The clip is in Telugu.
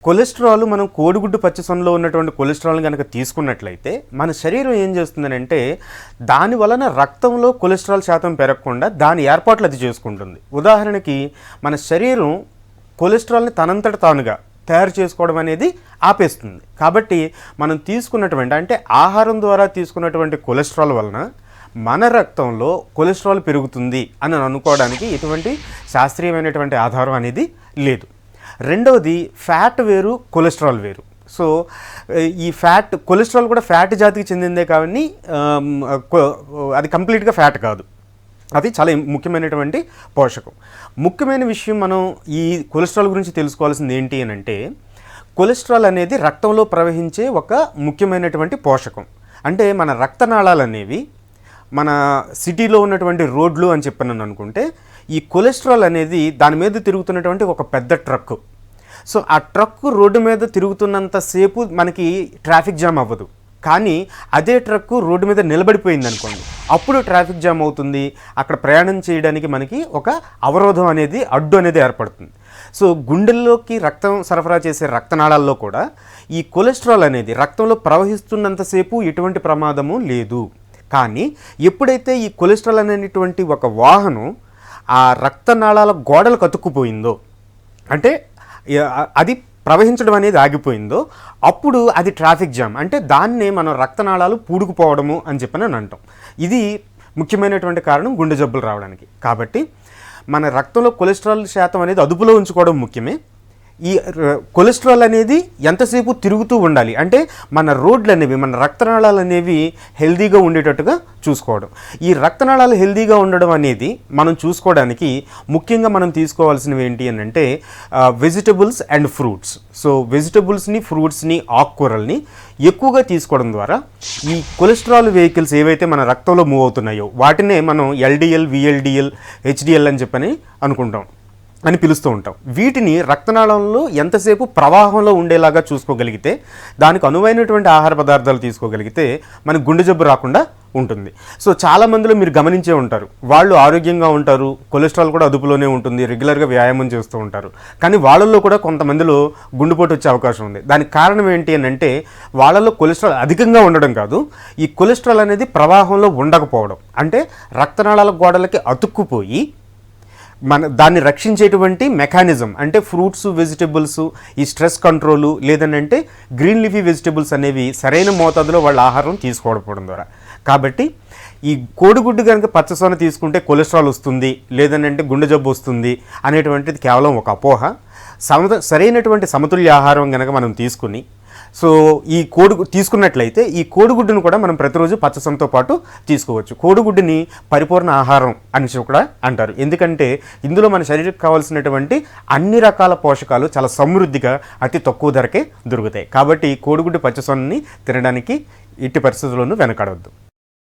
కొలెస్ట్రాల్ మనం కోడిగుడ్డు పచ్చిసొనలో ఉన్నటువంటి కొలెస్ట్రాల్ కనుక తీసుకున్నట్లయితే మన శరీరం ఏం చేస్తుందనంటే దాని వలన రక్తంలో కొలెస్ట్రాల్ శాతం పెరగకుండా దాని ఏర్పాట్లు అది చేసుకుంటుంది. ఉదాహరణకి మన శరీరం కొలెస్ట్రాల్ని తనంతట తానుగా తయారు చేసుకోవడం అనేది ఆపేస్తుంది. కాబట్టి మనం తీసుకున్నటువంటి అంటే ఆహారం ద్వారా తీసుకున్నటువంటి కొలెస్ట్రాల్ వలన మన రక్తంలో కొలెస్ట్రాల్ పెరుగుతుంది అని అనుకోవడానికి ఎటువంటి శాస్త్రీయమైనటువంటి ఆధారం అనేది లేదు. రెండవది ఫ్యాట్ వేరు, కొలెస్ట్రాల్ వేరు. సో ఈ కొలెస్ట్రాల్ కూడా ఫ్యాట్ జాతికి చెందిందే కానీ అది కంప్లీట్గా ఫ్యాట్ కాదు, అది చాలా ముఖ్యమైనటువంటి పోషకం. ముఖ్యమైన విషయం మనం ఈ కొలెస్ట్రాల్ గురించి తెలుసుకోవాల్సింది ఏంటి అని అంటే, కొలెస్ట్రాల్ అనేది రక్తంలో ప్రవహించే ఒక ముఖ్యమైనటువంటి పోషకం. అంటే మన రక్తనాళాలు అనేవి మన సిటీలో ఉన్నటువంటి రోడ్లు అని చెప్పాను అనుకుంటే, ఈ కొలెస్ట్రాల్ అనేది దాని మీద తిరుగుతున్నటువంటి ఒక పెద్ద ట్రక్. సో ఆ ట్రక్ రోడ్డు మీద తిరుగుతున్నంతసేపు మనకి ట్రాఫిక్ జామ్ అవ్వదు, కానీ అదే ట్రక్ రోడ్డు మీద నిలబడిపోయింది అనుకోండి, అప్పుడు ట్రాఫిక్ జామ్ అవుతుంది. అక్కడ ప్రయాణం చేయడానికి మనకి ఒక అవరోధం అనేది, అడ్డు అనేది ఏర్పడుతుంది. సో గుండెల్లోకి రక్తం సరఫరా చేసే రక్తనాళాల్లో కూడా ఈ కొలెస్ట్రాల్ అనేది రక్తంలో ప్రవహిస్తున్నంతసేపు ఎటువంటి ప్రమాదము లేదు. కానీ ఎప్పుడైతే ఈ కొలెస్ట్రాల్ అనేటువంటి ఒక వాహనం ఆ రక్తనాళాల గోడలకు అతుక్కుపోయిందో, అంటే అది ప్రవహించడం అనేది ఆగిపోయిందో, అప్పుడు అది ట్రాఫిక్ జామ్. అంటే దాన్నే మనం రక్తనాళాలు పూడుకుపోవడము అని చెప్పని అంటాం. ఇది ముఖ్యమైనటువంటి కారణం గుండె జబ్బులు రావడానికి. కాబట్టి మన రక్తంలో కొలెస్ట్రాల్ శాతం అనేది అదుపులో ఉంచుకోవడం ముఖ్యమే. ఈ కొలెస్ట్రాల్ అనేది ఎంతసేపు తిరుగుతూ ఉండాలి అంటే మన రోడ్లు అనేవి, మన రక్తనాళాలు అనేవి హెల్దీగా ఉండేటట్టుగా చూసుకోవడం. ఈ రక్తనాళాలు హెల్దీగా ఉండడం అనేది మనం చూసుకోవడానికి ముఖ్యంగా మనం తీసుకోవాల్సినవి ఏంటి అని అంటే వెజిటబుల్స్ అండ్ ఫ్రూట్స్. సో వెజిటబుల్స్ని, ఫ్రూట్స్ని, ఆకుకూరల్ని ఎక్కువగా తీసుకోవడం ద్వారా ఈ కొలెస్ట్రాల్ వెహికల్స్ ఏవైతే మన రక్తంలో మూవ్ అవుతున్నాయో వాటినే మనం ఎల్డిఎల్, విఎల్డిఎల్, హెచ్డిఎల్ అని చెప్పని అనుకుంటాం, అని పిలుస్తూ ఉంటాం. వీటిని రక్తనాళంలో ఎంతసేపు ప్రవాహంలో ఉండేలాగా చూసుకోగలిగితే, దానికి అనువైనటువంటి ఆహార పదార్థాలు తీసుకోగలిగితే మనకు గుండె జబ్బు రాకుండా ఉంటుంది. సో చాలామందిలో మీరు గమనించే ఉంటారు, వాళ్ళు ఆరోగ్యంగా ఉంటారు, కొలెస్ట్రాల్ కూడా అదుపులోనే ఉంటుంది, రెగ్యులర్గా వ్యాయామం చేస్తూ ఉంటారు, కానీ వాళ్ళల్లో కూడా కొంతమందిలో గుండెపోటు వచ్చే అవకాశం ఉంది. దానికి కారణం ఏంటి అని అంటే వాళ్ళలో కొలెస్ట్రాల్ అధికంగా ఉండడం కాదు, ఈ కొలెస్ట్రాల్ అనేది ప్రవాహంలో ఉండకపోవడం. అంటే రక్తనాళాల గోడలకి అతుక్కుపోయి దాన్ని రక్షించేటువంటి మెకానిజం అంటే ఫ్రూట్స్, వెజిటబుల్స్, ఈ స్ట్రెస్ కంట్రోలు, లేదనంటే గ్రీన్ లీఫీ వెజిటబుల్స్ అనేవి సరైన మోతాదులో వాళ్ళ ఆహారం తీసుకోకపోవడం ద్వారా. కాబట్టి ఈ కోడిగుడ్డు కనుక పచ్చసొన తీసుకుంటే కొలెస్ట్రాల్ వస్తుంది, లేదనంటే గుండె జబ్బు వస్తుంది అనేటువంటిది కేవలం ఒక అపోహ. సరైనటువంటి సమతుల్య ఆహారం కనుక మనం తీసుకుని సో ఈ తీసుకున్నట్లయితే ఈ కోడిగుడ్డును కూడా మనం ప్రతిరోజు పచ్చసొనతో పాటు తీసుకోవచ్చు. కోడిగుడ్డుని పరిపూర్ణ ఆహారం అని కూడా అంటారు, ఎందుకంటే ఇందులో మన శరీరానికి కావాల్సినటువంటి అన్ని రకాల పోషకాలు చాలా సమృద్ధిగా అతి తక్కువ ధరకే దొరుకుతాయి. కాబట్టి కోడిగుడ్డు పచ్చసొనని తినడానికి ఎట్టి పరిస్థితుల్లోనూ వెనకాడవద్దు.